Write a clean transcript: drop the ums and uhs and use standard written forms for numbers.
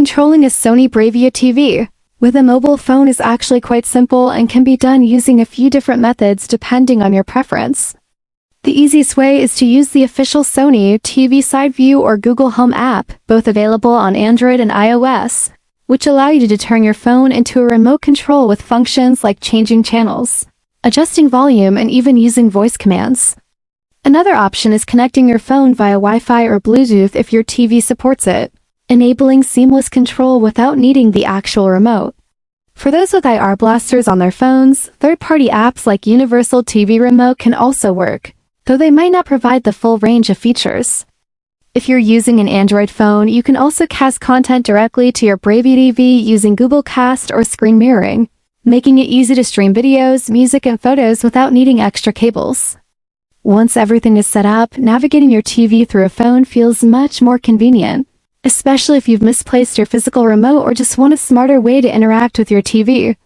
Controlling a Sony Bravia TV with a mobile phone is actually quite simple and can be done using a few different methods depending on your preference. The easiest way is to use the official Sony TV Side View or Google Home app, both available on Android and iOS, which allow you to turn your phone into a remote control with functions like changing channels, adjusting volume, and even using voice commands. Another option is connecting your phone via Wi-Fi or Bluetooth if your TV supports it, enabling seamless control without needing the actual remote. For those with IR blasters on their phones, third-party apps like Universal TV Remote can also work, though they might not provide the full range of features. If you're using an Android phone, you can also cast content directly to your Bravia TV using Google Cast or screen mirroring, making it easy to stream videos, music, and photos without needing extra cables. Once everything is set up, navigating your TV through a phone feels much more convenient, especially if you've misplaced your physical remote or just want a smarter way to interact with your TV.